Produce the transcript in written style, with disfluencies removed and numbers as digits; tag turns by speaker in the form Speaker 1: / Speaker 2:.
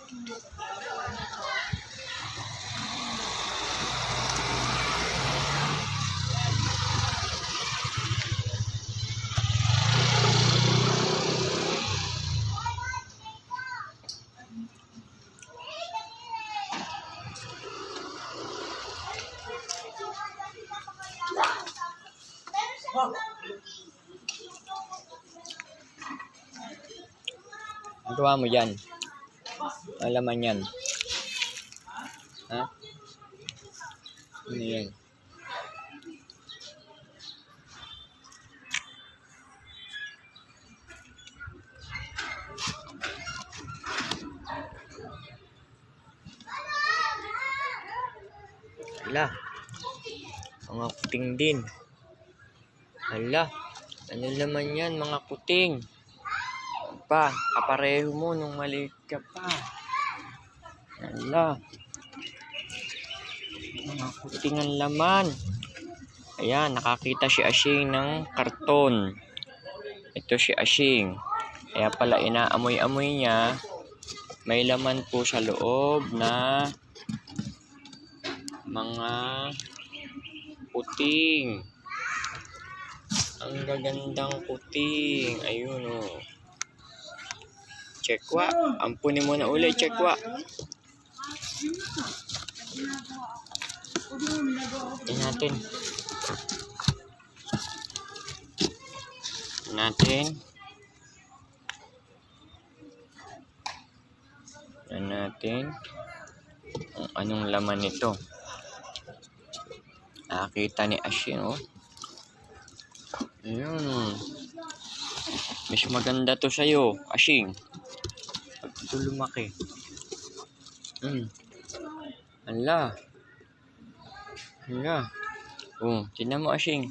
Speaker 1: Ang gawa mo dyan? Ang laman yan. Ha? Ano yan? Hala. Mga kuting din. Hala. Ano naman yan, mga kuting? Pa, kapareho mo nung maliit ka pa. Hala. Mga kuting ang laman. Ayan, nakakita si Ashing ng karton. Ito si Ashing. Kaya pala inaamoy-amoy niya. May laman po sa loob na mga kuting. Ang gagandang kuting. Ayun o. Oh. Chekwa. Ampunin mo na uli, Chekwa. Tingnan natin kung anong laman nito. Nakakita ni Ashing, oh. Ayun. Mas maganda to sa'yo, Ashing. Ito lumaki. Hala. Hala. Oh, tingnan mo, Ashing.